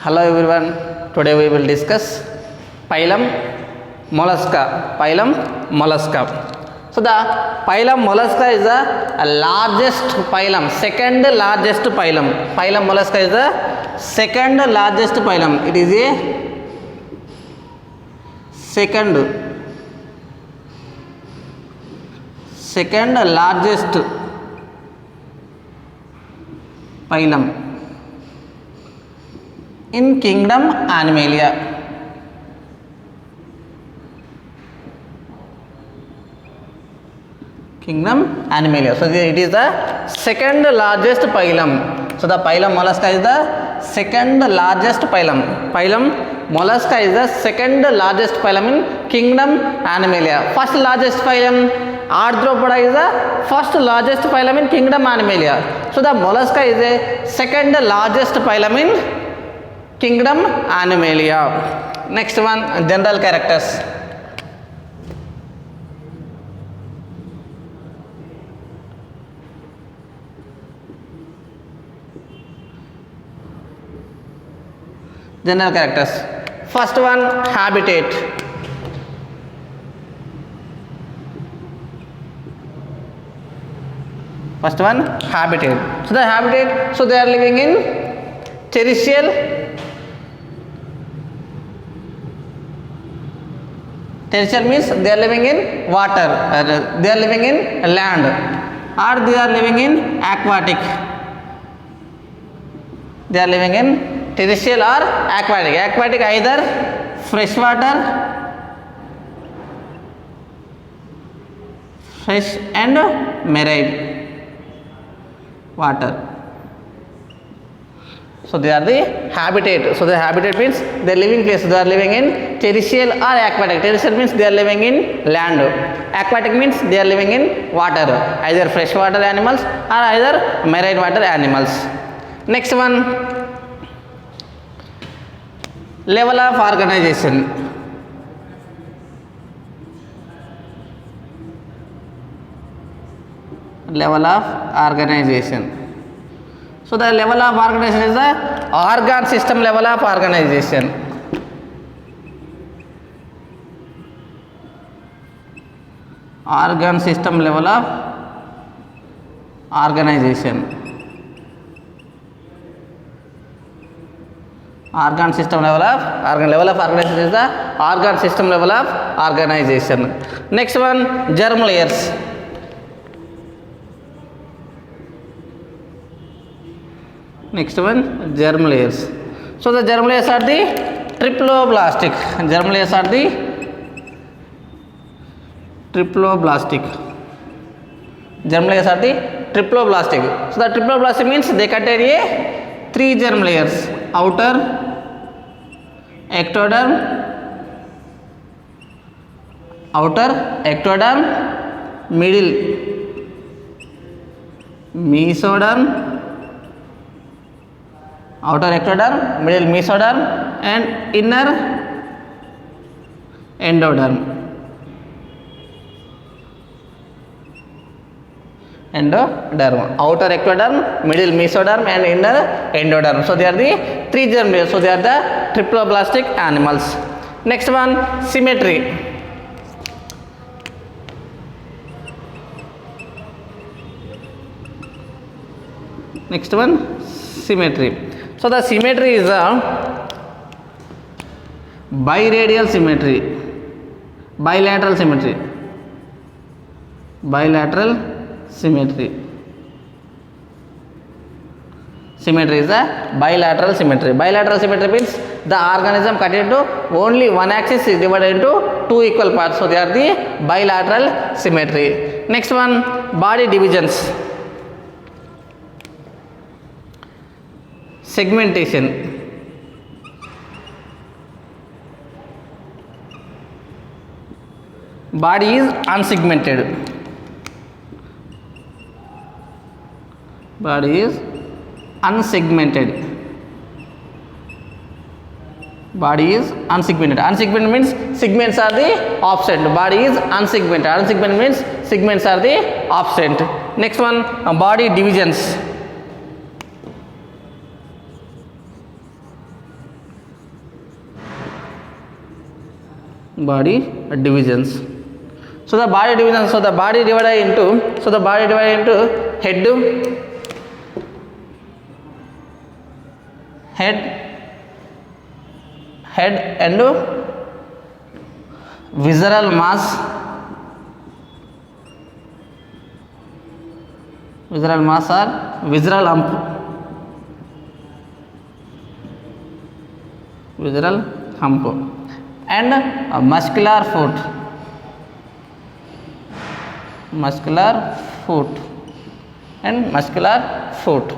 Hello everyone. Today we will discuss phylum Mollusca. Phylum Mollusca. So the phylum Mollusca is the largest phylum, second largest phylum. Phylum Mollusca is the second largest phylum. It is a second largest phylum in kingdom Animalia. Kingdom Animalia. So it is the second largest phylum. So the phylum Mollusca is the second largest phylum. Phylum Mollusca is the second largest phylum in kingdom Animalia. First largest phylum Arthropoda is the first largest phylum in kingdom Animalia. So the Mollusca is the second largest phylum in kingdom Animalia. Next one, general characters. General characters. First one, habitat. First one, habitat. So the habitat, so they are living in terrestrial. Terrestrial means they are living in water, they are living in land, or they are living in aquatic. They are living in terrestrial or aquatic. Aquatic either freshwater, fresh and marine water. So they are the habitat. So the habitat means their living place. They are living in terrestrial or aquatic. Terrestrial means they are living in land. Aquatic means they are living in water, either freshwater animals or either marine water animals. Next one, level of organization. Level of organization. So the level of organization is the organ system level of organization. Organ system level of organization. Organ system level of organization is the organ system level of organization. Next one, germ layers. Next one, germ layers. So the germ layers are the triploblastic. Germ layers are the triploblastic. Germ layers are the triploblastic. So the triploblastic means they contain a 3 germ layers: outer, ectoderm, middle mesoderm, outer ectoderm, middle mesoderm, and inner endoderm. Outer ectoderm, middle mesoderm, and inner endoderm. So they are the 3 germ layers. So they are the triploblastic animals. Next one, symmetry. Next one, symmetry. So the symmetry is a biradial symmetry, bilateral symmetry, bilateral symmetry. Symmetry is a bilateral symmetry. Bilateral symmetry means the organism cut into only one axis is divided into 2 equal parts. So they are the bilateral symmetry. Next one, body divisions. Segmentation. Body is unsegmented. Body is unsegmented. Body is unsegmented. Unsegmented means segments are the absent. Body is unsegmented. Unsegmented means segments are the absent. Next one, body divisions. body divisions. So the body division, so the body divided into, so the body divided into head and visceral mass, or visceral hump, and a muscular foot.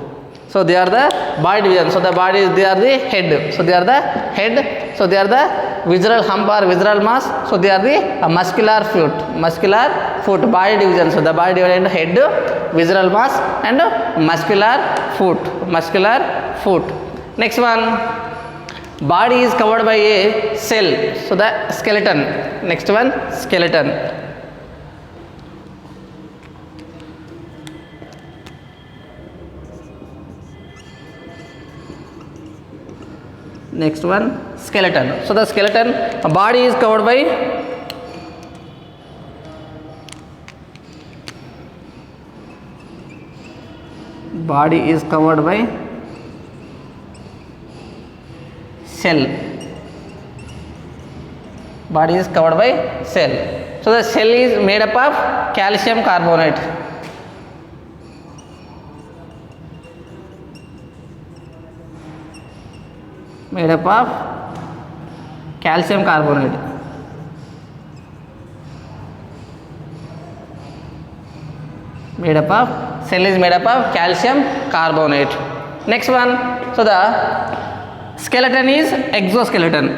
So they are the body division. So the body, they are the head. So they are the head. So they are the visceral hump or visceral mass. So they are the muscular foot. Body division. So the body divided into head, visceral mass, and muscular foot. Next one, body is covered by a cell. So the skeleton. Next one, skeleton. Next one, skeleton. So the skeleton, body is covered by cell. So the cell is made up of calcium carbonate. Made up of calcium carbonate. Cell is made up of calcium carbonate. Next one, so the skeleton is exoskeleton.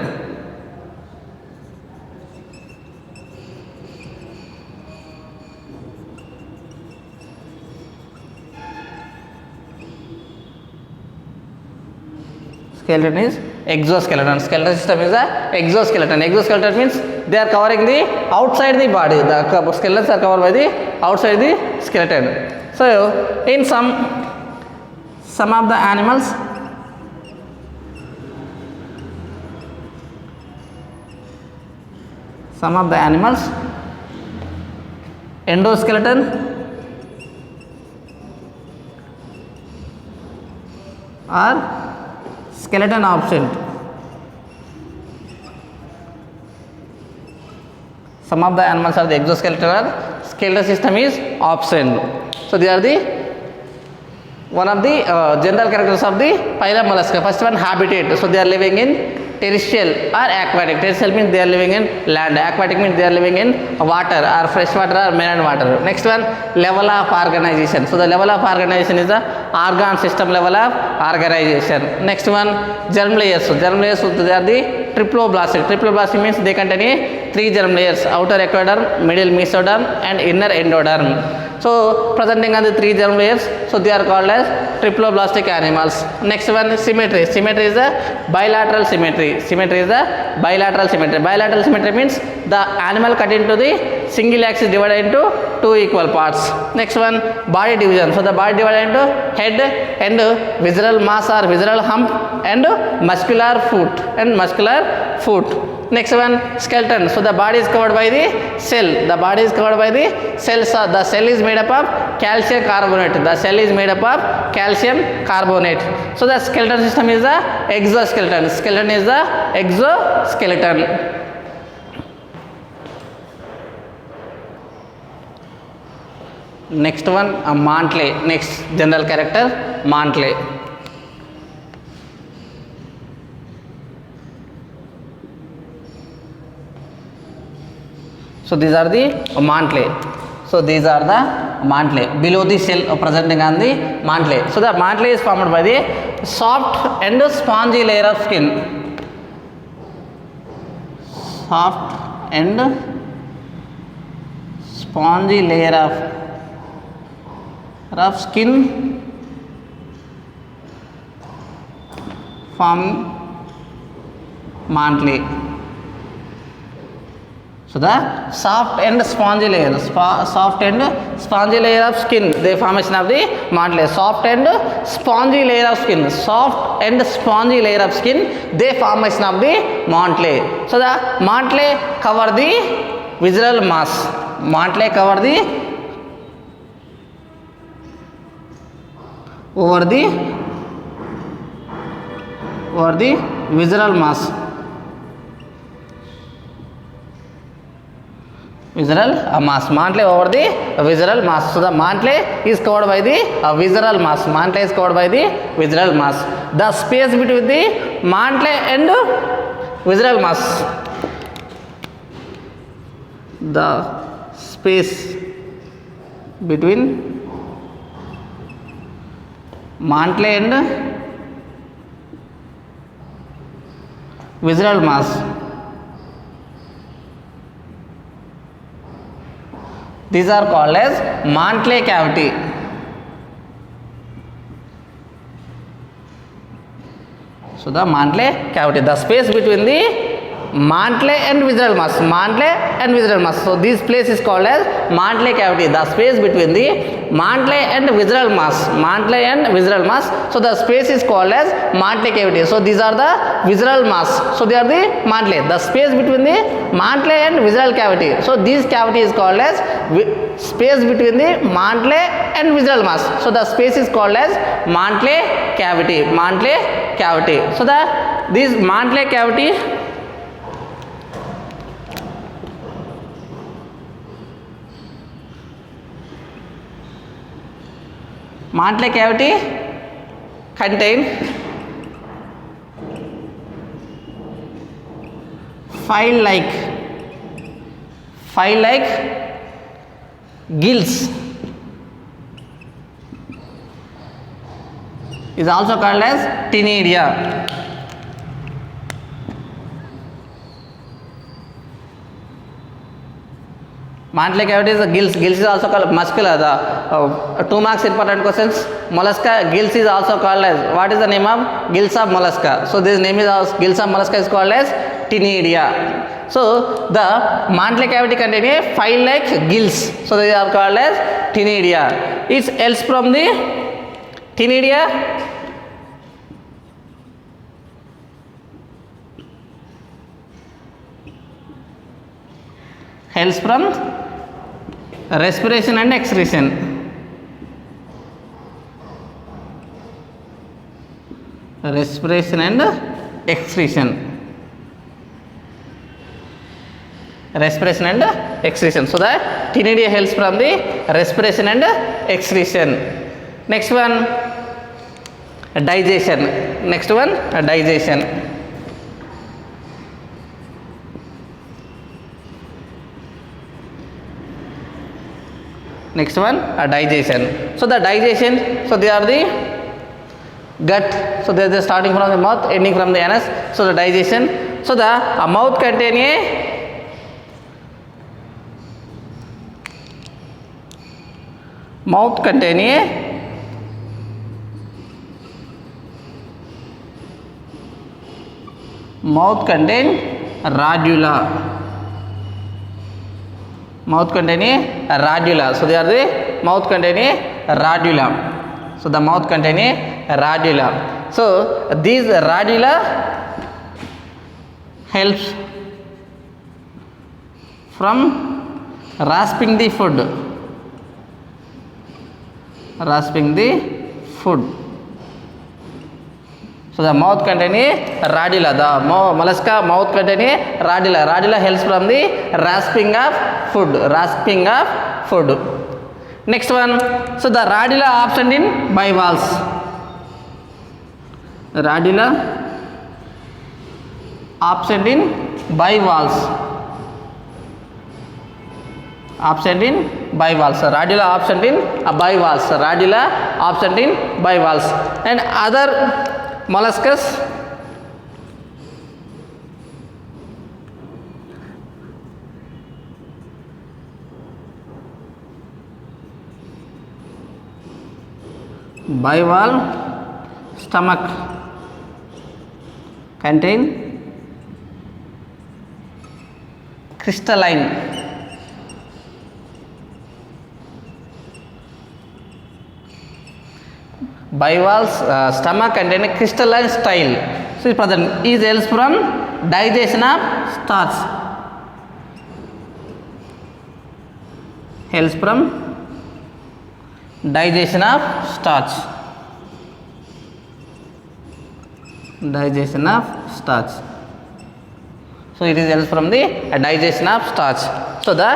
Skeleton is exoskeleton. Skeleton system is a exoskeleton. Exoskeleton means they are covering the outside the body. The skeletons are covered by the outside the skeleton. So in some of the animals, endoskeleton or skeleton absent. Some of the animals are the exoskeleton or skeletal system is absent. So they are the one of the general characters of the phylum Mollusca. First one, habitat. So they are living in terrestrial or aquatic. Terrestrial means they are living in land. Aquatic means they are living in water or fresh water or marine water. Next one, level of organization. So the level of organization is the organ system level of organization. Next one, germ layers. So germ layers, so they are the triploblastic. Triploblastic means they contain 3 germ layers: outer ectoderm, middle mesoderm, and inner endoderm. So presenting on the 3 germ layers, so they are called as triploblastic animals. Next one, symmetry. Symmetry is the bilateral symmetry. Bilateral symmetry means the animal cut into the single axis divided into 2 equal parts. Next one, body division. So the body divided into head and visceral mass or visceral hump and muscular foot. Next one, skeleton. So the body is covered by the cell. The cell is made up of calcium carbonate. So the skeleton system is the exoskeleton. Skeleton is the exoskeleton. Next one, a mantle. Next general character, mantle. So these are the mantle. Below the cell presenting on the mantle. So the mantle is formed by the soft and spongy layer of skin. Soft and spongy layer of skin form mantle. So So the soft and spongy layer, soft and spongy layer of skin, the formation of the mantle. Soft and spongy layer of skin, soft and spongy layer of skin, the formation of the mantle. So the mantle cover the visceral mass. Mantle cover the over the visceral mass. Visceral mass. Mantle over the visceral mass. So the mantle is covered by the visceral mass. Mantle is covered by the visceral mass. The space between the mantle and visceral mass. The space between mantle and visceral mass. These are called as mantle cavity. So the mantle cavity, the space between the mantle and visceral mass, mantle and visceral mass. So this place is called as mantle cavity, the space between the mantle and visceral mass, mantle and visceral mass. So the space is called as mantle cavity. So these are the visceral mass. So they are the mantle, the space between the mantle and visceral cavity. So this cavity is called as space between the mantle and visceral mass. So the space is called as mantle cavity, mantle cavity. So this mantle cavity contain file-like gills, is also called as ctenidia. Mantle cavity is the gills. Gills is also called muscular. The 2 marks important questions. Mollusca gills is also called as, what is the name of gills of mollusca? So this name is also, gills of mollusca is called as ctenidia. So the mantle cavity contain a file-like gills. So they are called as ctenidia. It's else from the ctenidia. Helps from respiration and excretion. Respiration and excretion. Respiration and excretion. So the ctenidia helps from the respiration and excretion. Next one, digestion. Next one, digestion. Next one, digestion. So the digestion, so they are the gut. So they are starting from the mouth, ending from the anus. So the digestion. So the mouth contain a radula. Mouth contain a radula. So they are the mouth contain a radula. So the mouth contain a radula. So these radula helps from rasping the food. Rasping the food. So the mouth contain a radula. The mollusca mouth contain a radula. Radula helps from the rasping of food. Rasping of food. Next one. So the radula absent in bivalves. Radula absent in bivalves. Absent in bivalves. Radula absent in bivalves. Radula absent in bivalves. And other molluscus bivalve stomach contain crystalline. Bivalve's stomach containing crystalline style. So present is helps from digestion of starch. Helps from digestion of starch. Digestion of starch. So it is helps from the digestion of starch. So the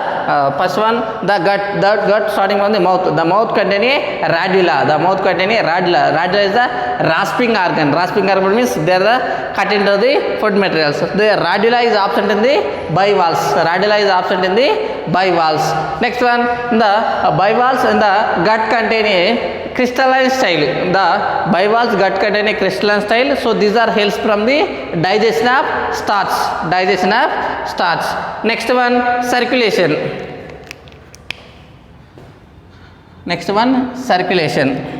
first one, the gut starting from the mouth. The mouth containing a radula. The mouth containing a radula. Radula is the rasping organ. Rasping organ means they are the cut into the food materials. The radula is absent in the bivalves. Radula is absent in the bivalves. Next one, the bivalves in the gut containing a crystalline style. The bivalves gut containing a crystalline style. So these are helps from the digestion of starch. Digestion of starch. Next one, circulation. Next one, circulation.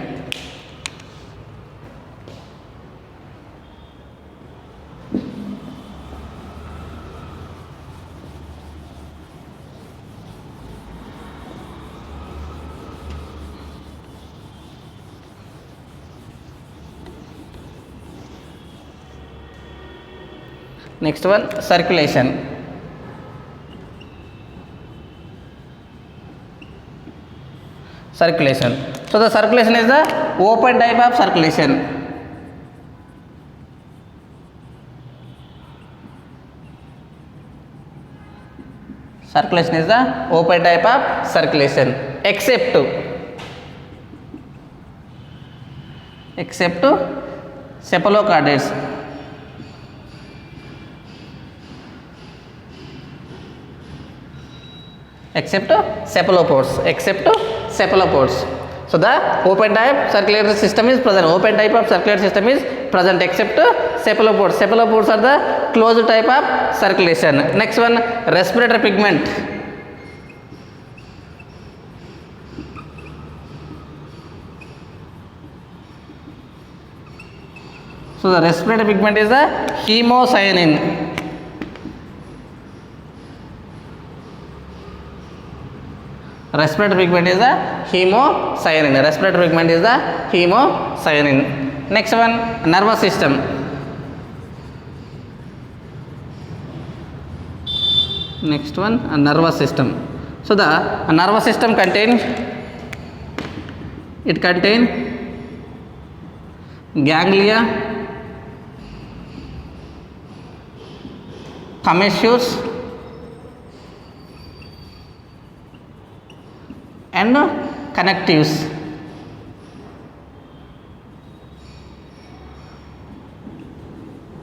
Next one, circulation. Circulation. So the circulation is the open type of circulation. Circulation is the open type of circulation, except cephalocardiates. Except cephalopods. So the open type circulatory system is present. Open type of circulatory system is present except cephalopods. Cephalopods are the closed type of circulation. Next one, respiratory pigment. So the respiratory pigment is the hemocyanin. Respiratory pigment is the hemocyanin. Respiratory pigment is the hemocyanin. Next one, nervous system. Next one, a nervous system. So the nervous system contains ganglia, commissures, and connectives.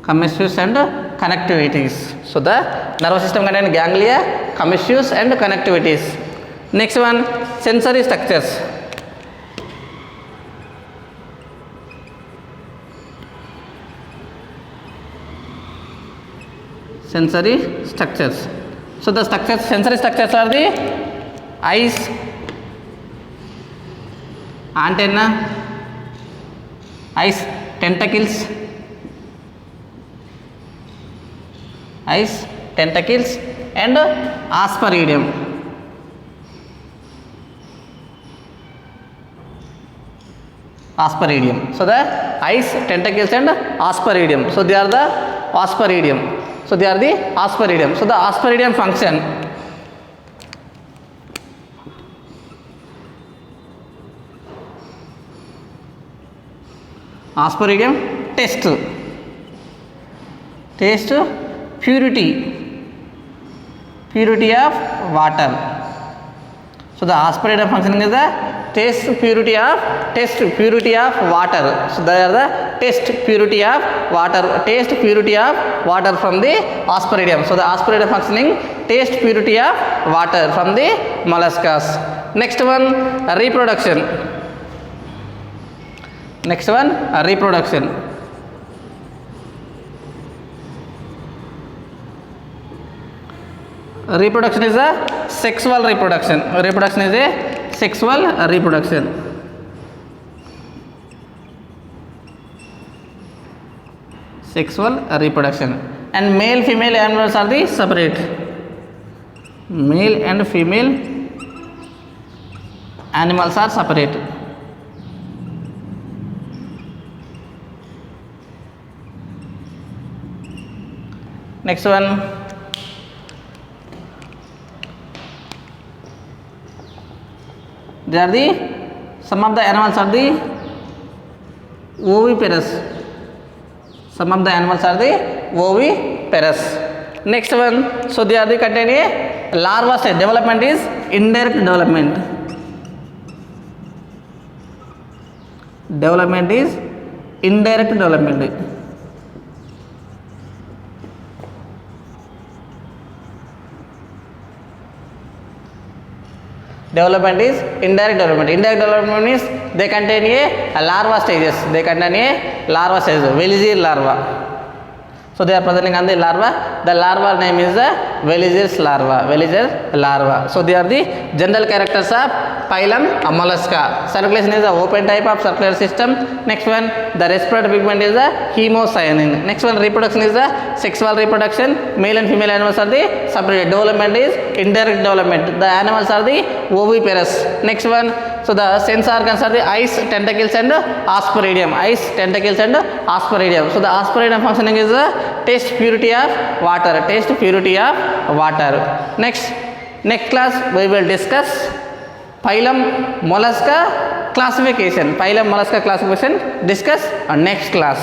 Commissures and connectivities. So the nervous system contains ganglia, commissures, and connectivities. Next one, sensory structures. Sensory structures. So the sensory structures are the eyes, antenna, eyes tentacles, and aspergillum. So the eyes, tentacles, and aspergillum. So they are the aspergillum. So the aspergillum function. Aspergillum test purity of water. So the aspergillum functioning is the test purity of water. So they are the test purity of water from the aspergillum. So the aspergillum functioning test purity of water from the molluscas. Next one, reproduction. Reproduction is a sexual reproduction. Sexual reproduction. And male female animals are the separate. Male and female animals are separate. Next one, they are the some of the animals are the oviparous. Some of the animals are the oviparous. Next one, so they are the contain a larva stage. Development is indirect development. Development is indirect development. Development is indirect development. Indirect development means they contain a larva stages. They contain a larva stage, Veliger larva. So they are presenting on the larva. The larva name is the Veliger's larva. Veliger larva. So they are the general characters of phylum Mollusca. Circulation is the open type of circular system. Next one, the respiratory pigment is the hemocyanin. Next one, reproduction is the sexual reproduction. Male and female animals are the separate. Development is indirect development. The animals are the oviparous. Next one, so the sense organs are the eyes, tentacles and aspergillium. Eyes, tentacles and aspergillium. So the aspergillium functioning is the taste purity of water. Taste purity of water. Next class we will discuss phylum Mollusca classification. Phylum Mollusca classification discuss on next class.